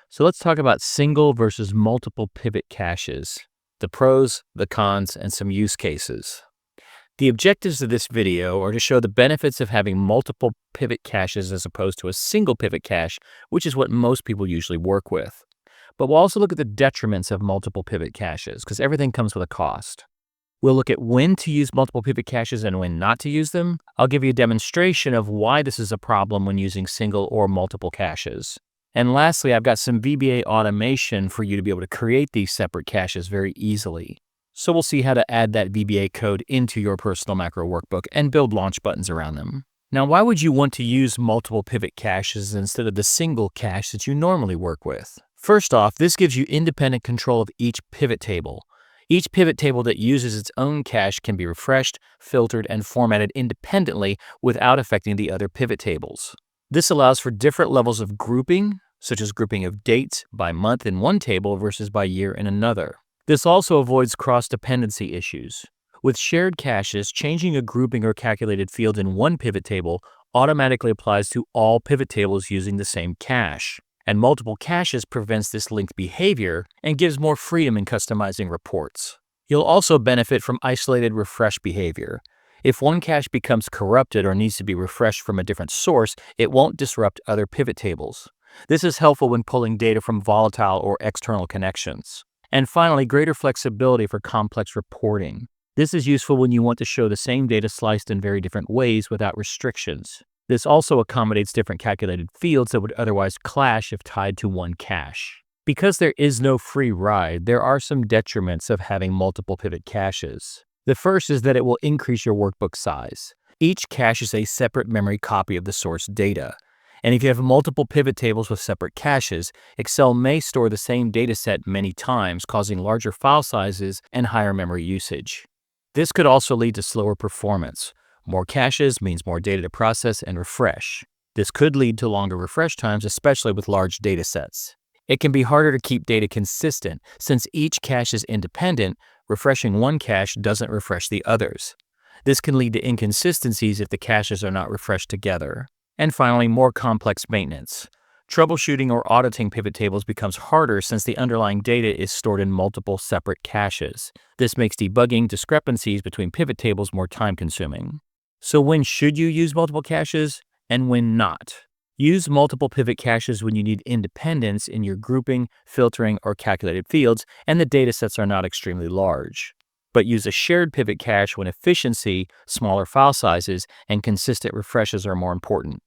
So let's talk about single versus multiple pivot caches, the pros, the cons, and some use cases. The objectives of this video are to show the benefits of having multiple pivot caches as opposed to a single pivot cache, which is what most people usually work with. But we'll also look at the detriments of multiple pivot caches, because everything comes with a cost. We'll look at when to use multiple pivot caches and when not to use them. I'll give you a demonstration of why this is a problem when using single or multiple caches. And lastly, I've got some VBA automation for you to be able to create these separate caches very easily. So we'll see how to add that VBA code into your Personal Macro Workbook and build launch buttons around them. Now, why would you want to use multiple pivot caches instead of the single cache that you normally work with? First off, this gives you independent control of each pivot table. Each pivot table that uses its own cache can be refreshed, filtered, and formatted independently without affecting the other pivot tables. This allows for different levels of grouping, such as grouping of dates by month in one table versus by year in another. This also avoids cross-dependency issues. With shared caches, changing a grouping or calculated field in one pivot table automatically applies to all pivot tables using the same cache. And multiple caches prevents this linked behavior and gives more freedom in customizing reports. You'll also benefit from isolated refresh behavior. If one cache becomes corrupted or needs to be refreshed from a different source, it won't disrupt other pivot tables. This is helpful when pulling data from volatile or external connections. And finally, greater flexibility for complex reporting. This is useful when you want to show the same data sliced in very different ways without restrictions. This also accommodates different calculated fields that would otherwise clash if tied to one cache. Because there is no free ride, there are some detriments of having multiple pivot caches. The first is that it will increase your workbook size. Each cache is a separate memory copy of the source data. And if you have multiple pivot tables with separate caches, Excel may store the same dataset many times, causing larger file sizes and higher memory usage. This could also lead to slower performance. More caches means more data to process and refresh. This could lead to longer refresh times, especially with large datasets. It can be harder to keep data consistent. Since each cache is independent, refreshing one cache doesn't refresh the others. This can lead to inconsistencies if the caches are not refreshed together. And finally, more complex maintenance. Troubleshooting or auditing pivot tables becomes harder since the underlying data is stored in multiple separate caches. This makes debugging discrepancies between pivot tables more time-consuming. So when should you use multiple caches and when not? Use multiple pivot caches when you need independence in your grouping, filtering, or calculated fields, and the datasets are not extremely large. But use a shared pivot cache when efficiency, smaller file sizes, and consistent refreshes are more important.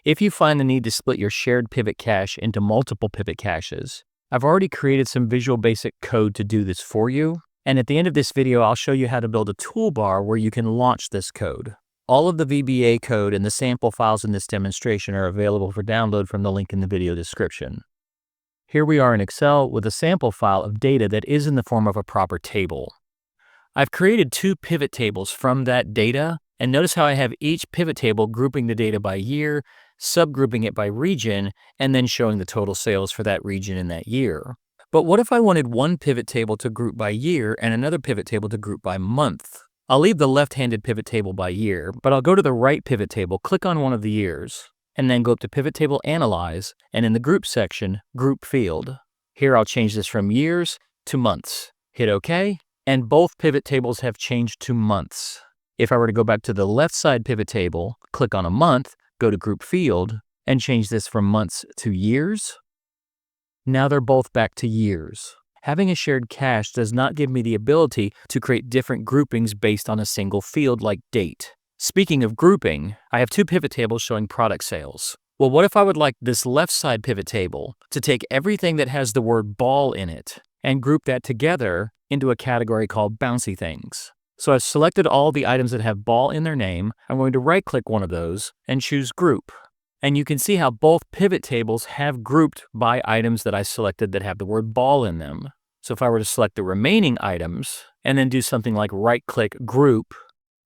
If you find the need to split your shared pivot cache into multiple pivot caches, I've already created some Visual Basic code to do this for you, and at the end of this video I'll show you how to build a toolbar where you can launch this code. All of the VBA code and the sample files in this demonstration are available for download from the link in the video description. Here we are in Excel with a sample file of data that is in the form of a proper table. I've created two pivot tables from that data, and notice how I have each pivot table grouping the data by year, subgrouping it by region, and then showing the total sales for that region in that year. But what if I wanted one pivot table to group by year and another pivot table to group by month? I'll leave the left-handed pivot table by year, but I'll go to the right pivot table, click on one of the years, and then go up to Pivot Table Analyze, and in the Group section, Group Field. Here I'll change this from years to months. Hit OK, and both pivot tables have changed to months. If I were to go back to the left side pivot table, click on a month, go to Group Field, and change this from months to years, now they're both back to years. Having a shared cache does not give me the ability to create different groupings based on a single field like date. Speaking of grouping, I have two pivot tables showing product sales. Well, what if I would like this left side pivot table to take everything that has the word ball in it and group that together into a category called bouncy things? So I've selected all the items that have ball in their name. I'm going to right-click one of those and choose Group. And you can see how both pivot tables have grouped by items that I selected that have the word ball in them. So if I were to select the remaining items and then do something like right-click Group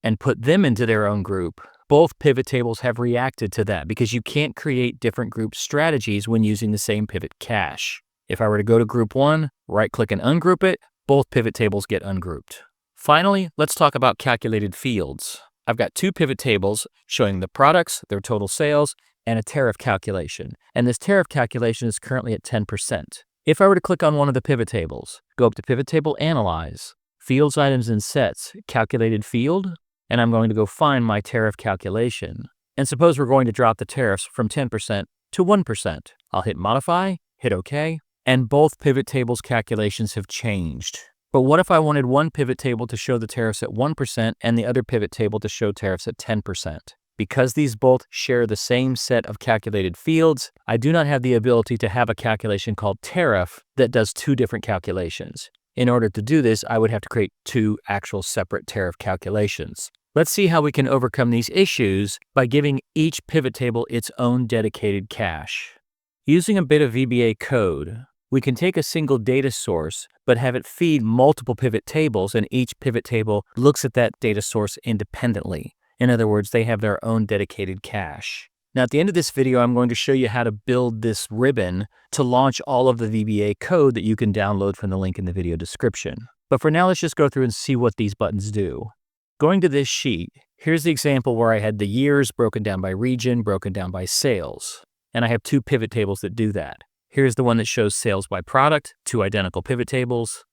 and put them into their own group, both pivot tables have reacted to that because you can't create different group strategies when using the same pivot cache. If I were to go to Group 1, right-click and ungroup it, both pivot tables get ungrouped. Finally, let's talk about calculated fields. I've got two pivot tables showing the products, their total sales, and a tariff calculation. And this tariff calculation is currently at 10%. If I were to click on one of the pivot tables, go up to Pivot Table Analyze, Fields, Items, and Sets, Calculated Field, and I'm going to go find my tariff calculation. And suppose we're going to drop the tariffs from 10% to 1%. I'll hit Modify, hit OK, and both pivot tables calculations have changed. But what if I wanted one pivot table to show the tariffs at 1% and the other pivot table to show tariffs at 10%? Because these both share the same set of calculated fields, I do not have the ability to have a calculation called tariff that does two different calculations. In order to do this, I would have to create two actual separate tariff calculations. Let's see how we can overcome these issues by giving each pivot table its own dedicated cache. Using a bit of VBA code, we can take a single data source, but have it feed multiple pivot tables, and each pivot table looks at that data source independently. In other words, they have their own dedicated cache. Now, at the end of this video, I'm going to show you how to build this ribbon to launch all of the VBA code that you can download from the link in the video description. But for now, let's just go through and see what these buttons do. Going to this sheet, here's the example where I had the years broken down by region, broken down by sales. And I have two pivot tables that do that. Here's the one that shows sales by product, two identical pivot tables,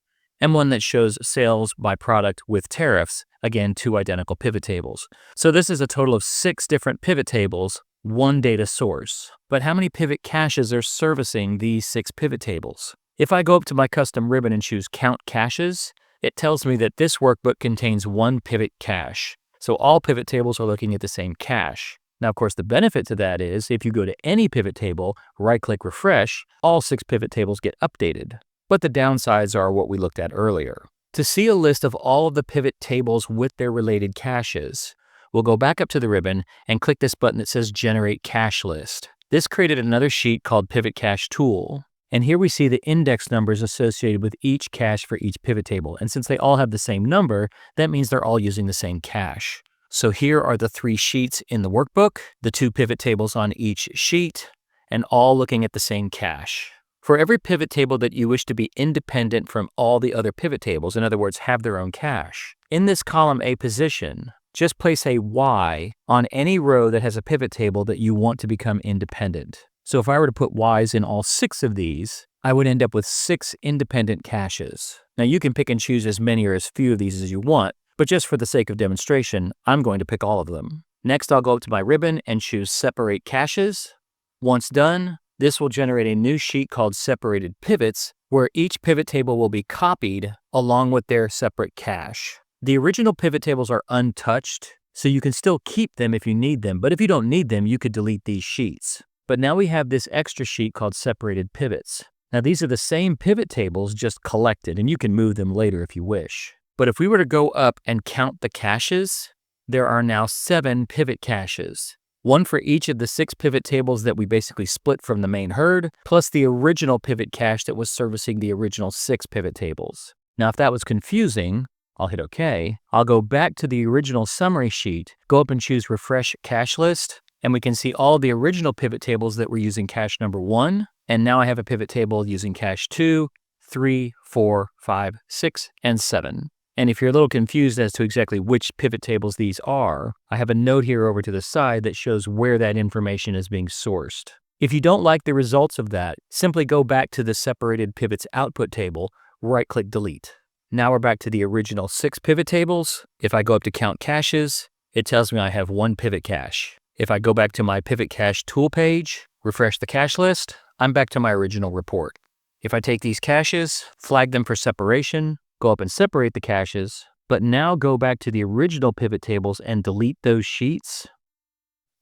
and one that shows sales by product with tariffs, again, two identical pivot tables. So this is a total of 6 different pivot tables, one data source. But how many pivot caches are servicing these 6 pivot tables? If I go up to my custom ribbon and choose Count Caches, it tells me that this workbook contains one pivot cache. So all pivot tables are looking at the same cache. Now, of course, the benefit to that is if you go to any pivot table, right-click Refresh, all 6 pivot tables get updated. But the downsides are what we looked at earlier. To see a list of all of the pivot tables with their related caches, we'll go back up to the ribbon and click this button that says Generate Cache List. This created another sheet called Pivot Cache Tool. And here we see the index numbers associated with each cache for each pivot table. And since they all have the same number, that means they're all using the same cache. So here are the 3 sheets in the workbook, the 2 pivot tables on each sheet, and all looking at the same cache. For every pivot table that you wish to be independent from all the other pivot tables, in other words, have their own cache, in this column A position, just place a Y on any row that has a pivot table that you want to become independent. So if I were to put Ys in all 6 of these, I would end up with 6 independent caches. Now you can pick and choose as many or as few of these as you want, but just for the sake of demonstration, I'm going to pick all of them. Next, I'll go up to my ribbon and choose Separate Caches. Once done, this will generate a new sheet called Separated Pivots, where each pivot table will be copied along with their separate cache. The original pivot tables are untouched, so you can still keep them if you need them, but if you don't need them, you could delete these sheets. But now we have this extra sheet called Separated Pivots. Now these are the same pivot tables, just collected, and you can move them later if you wish. But if we were to go up and count the caches, there are now 7 pivot caches. One for each of the 6 pivot tables that we basically split from the main herd, plus the original pivot cache that was servicing the original 6 pivot tables. Now if that was confusing, I'll hit OK. I'll go back to the original summary sheet, go up and choose Refresh Cache List, and we can see all the original pivot tables that were using cache number 1, and now I have a pivot table using cache 2, 3, 4, 5, 6, and 7. And if you're a little confused as to exactly which pivot tables these are, I have a note here over to the side that shows where that information is being sourced. If you don't like the results of that, simply go back to the Separated Pivots output table, right-click Delete. Now we're back to the original 6 pivot tables. If I go up to Count Caches, it tells me I have 1 pivot cache. If I go back to my Pivot Cache Tool page, refresh the cache list, I'm back to my original report. If I take these caches, flag them for separation, go up and separate the caches, but now go back to the original pivot tables and delete those sheets.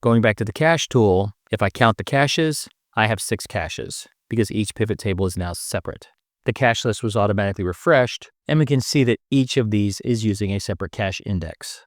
Going back to the cache tool, if I count the caches, I have 6 caches because each pivot table is now separate. The cache list was automatically refreshed, and we can see that each of these is using a separate cache index.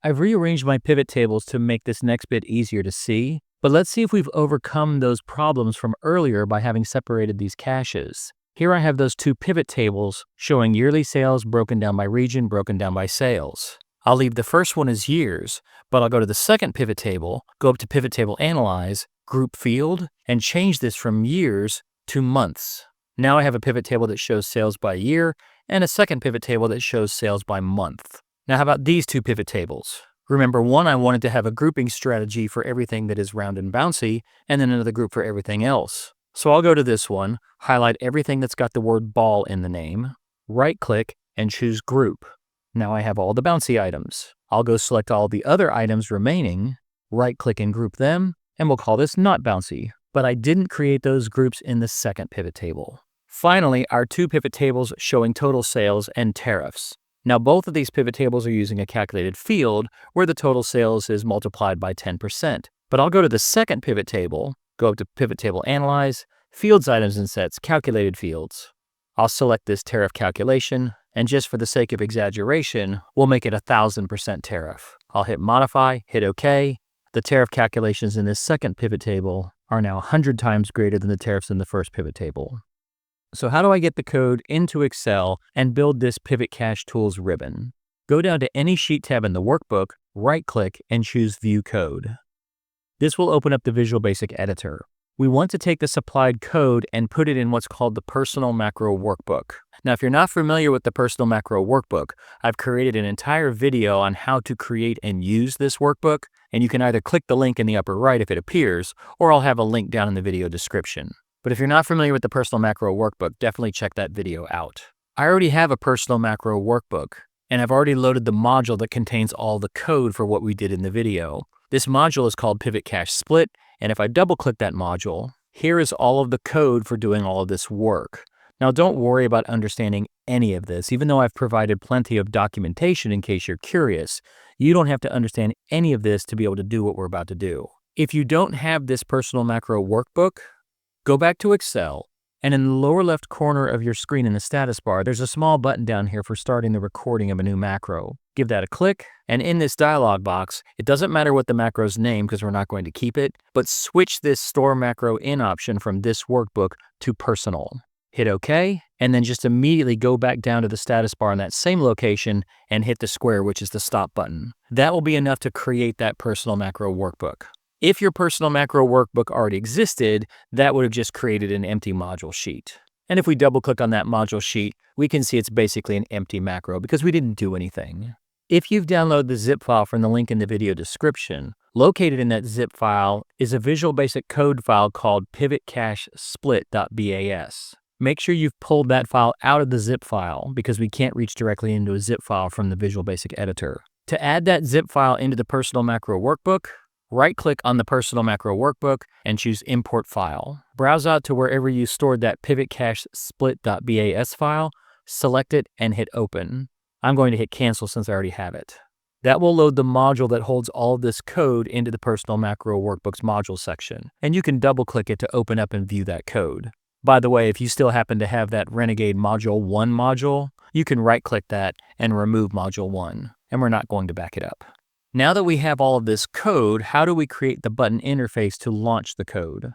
I've rearranged my pivot tables to make this next bit easier to see, but let's see if we've overcome those problems from earlier by having separated these caches. Here I have those 2 pivot tables showing yearly sales broken down by region, broken down by sales. I'll leave the first one as years, but I'll go to the second pivot table, go up to Pivot Table Analyze, Group Field, and change this from years to months. Now I have a pivot table that shows sales by year and a second pivot table that shows sales by month. Now how about these 2 pivot tables? Remember, one, I wanted to have a grouping strategy for everything that is round and bouncy, and then another group for everything else. So I'll go to this one, highlight everything that's got the word ball in the name, right-click, and choose Group. Now I have all the bouncy items. I'll go select all the other items remaining, right-click and group them, and we'll call this Not Bouncy. But I didn't create those groups in the second pivot table. Finally, our two pivot tables showing total sales and tariffs. Now both of these pivot tables are using a calculated field where the total sales is multiplied by 10%. But I'll go to the second pivot table, go up to Pivot Table Analyze, Fields, Items, and Sets, Calculated Fields. I'll select this tariff calculation, and just for the sake of exaggeration, we'll make it 1,000% tariff. I'll hit Modify, hit OK. The tariff calculations in this second pivot table are now 100 times greater than the tariffs in the first pivot table. So how do I get the code into Excel and build this Pivot Cache Tools ribbon? Go down to any sheet tab in the workbook, right-click, and choose View Code. This will open up the Visual Basic editor. We want to take the supplied code and put it in what's called the Personal Macro Workbook. Now, if you're not familiar with the Personal Macro Workbook, I've created an entire video on how to create and use this workbook, and you can either click the link in the upper right if it appears, or I'll have a link down in the video description. But if you're not familiar with the Personal Macro Workbook, definitely check that video out. I already have a Personal Macro Workbook, and I've already loaded the module that contains all the code for what we did in the video. This module is called Pivot Cache Split, and if I double-click that module, here is all of the code for doing all of this work. Now, don't worry about understanding any of this. Even though I've provided plenty of documentation in case you're curious, you don't have to understand any of this to be able to do what we're about to do. If you don't have this Personal Macro Workbook, go back to Excel, and in the lower left corner of your screen in the status bar, there's a small button down here for starting the recording of a new macro. Give that a click, and in this dialog box, it doesn't matter what the macro's name because we're not going to keep it, but switch this Store Macro In option from this workbook to Personal. Hit OK, and then just immediately go back down to the status bar in that same location and hit the square, which is the Stop button. That will be enough to create that Personal Macro Workbook. If your Personal Macro Workbook already existed, that would have just created an empty module sheet. And if we double-click on that module sheet, we can see it's basically an empty macro because we didn't do anything. If you've downloaded the zip file from the link in the video description, located in that zip file is a Visual Basic Code file called pivotcachesplit.bas. Make sure you've pulled that file out of the zip file because we can't reach directly into a zip file from the Visual Basic editor. To add that zip file into the Personal Macro Workbook, right-click on the Personal Macro Workbook and choose Import File. Browse out to wherever you stored that pivotcachesplit.bas file, select it, and hit Open. I'm going to hit Cancel since I already have it. That will load the module that holds all of this code into the Personal Macro Workbook's module section, and you can double-click it to open up and view that code. By the way, if you still happen to have that Renegade Module 1 module, you can right-click that and remove Module 1, and we're not going to back it up. Now that we have all of this code, how do we create the button interface to launch the code?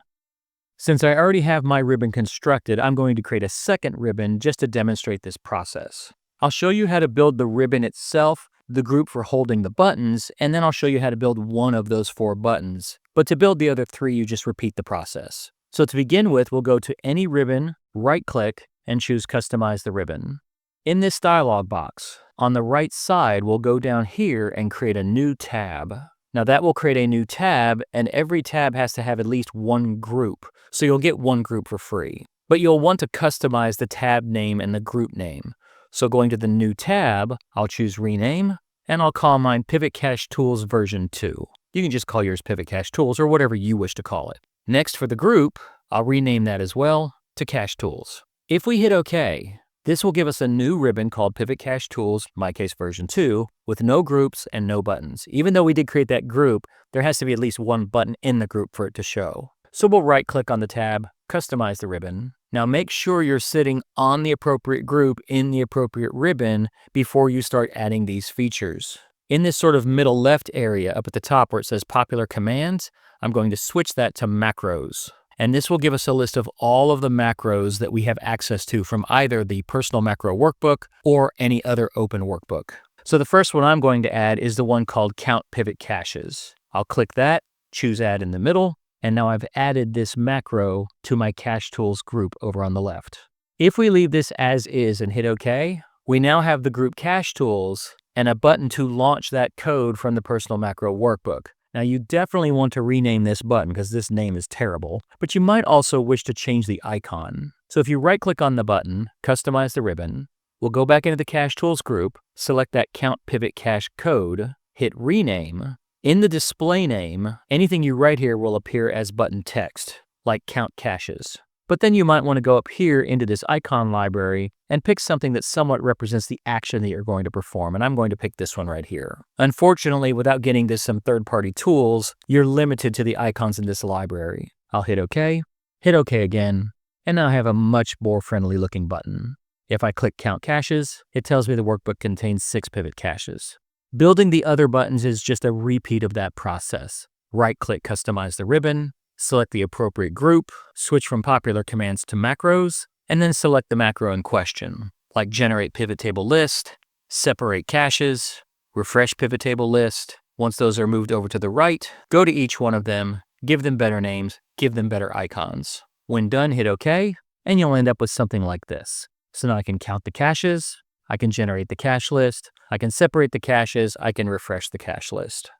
Since I already have my ribbon constructed, I'm going to create a second ribbon just to demonstrate this process. I'll show you how to build the ribbon itself, the group for holding the buttons, and then I'll show you how to build one of those 4 buttons. But to build the other 3, you just repeat the process. So to begin with, we'll go to any ribbon, right-click, and choose Customize the Ribbon. In this dialog box, on the right side, we'll go down here and create a new tab. Now that will create a new tab, and every tab has to have at least one group, so you'll get one group for free. But you'll want to customize the tab name and the group name. So going to the new tab, I'll choose Rename, and I'll call mine Pivot Cache Tools version 2. You can just call yours Pivot Cache Tools or whatever you wish to call it. Next, for the group, I'll rename that as well to Cache Tools. If we hit OK, this will give us a new ribbon called Pivot Cache Tools, my case version 2, with no groups and no buttons. Even though we did create that group, there has to be at least one button in the group for it to show. So we'll right-click on the tab, Customize the Ribbon. Now make sure you're sitting on the appropriate group in the appropriate ribbon before you start adding these features. In this sort of middle left area up at the top where it says Popular Commands, I'm going to switch that to Macros. And this will give us a list of all of the macros that we have access to from either the Personal Macro Workbook or any other open workbook. So the first one I'm going to add is the one called Count Pivot Caches. I'll click that, choose Add in the middle, and now I've added this macro to my Cache Tools group over on the left. If we leave this as is and hit OK, we now have the group Cache Tools and a button to launch that code from the Personal Macro Workbook. Now, you definitely want to rename this button because this name is terrible, but you might also wish to change the icon. So if you right-click on the button, customize the ribbon, we'll go back into the Cache Tools group, select that Count Pivot Cache code, hit Rename. In the display name, anything you write here will appear as button text, like Count Caches. But then you might want to go up here into this icon library and pick something that somewhat represents the action that you're going to perform, and I'm going to pick this one right here. Unfortunately, without getting to some third-party tools, you're limited to the icons in this library. I'll hit OK again, and now I have a much more friendly looking button. If I click Count Caches, it tells me the workbook contains 6 pivot caches. Building the other buttons is just a repeat of that process. Right-click Customize the ribbon, select the appropriate group, switch from popular commands to macros, and then select the macro in question, like Generate Pivot Table List, Separate Caches, Refresh Pivot Table List. Once those are moved over to the right, go to each one of them, give them better names, give them better icons. When done, hit OK, and you'll end up with something like this. So now I can count the caches, I can generate the cache list, I can separate the caches, I can refresh the cache list.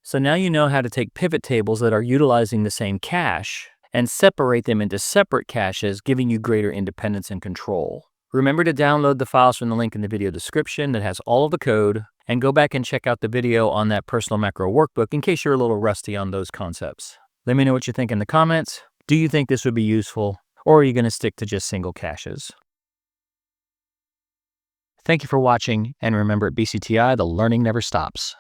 So now you know how to take pivot tables that are utilizing the same cache and separate them into separate caches, giving you greater independence and control. Remember to download the files from the link in the video description that has all of the code, and go back and check out the video on that Personal Macro Workbook in case you're a little rusty on those concepts. Let me know what you think in the comments. Do you think this would be useful, or are you going to stick to just single caches? Thank you for watching, and remember at BCTI, the learning never stops.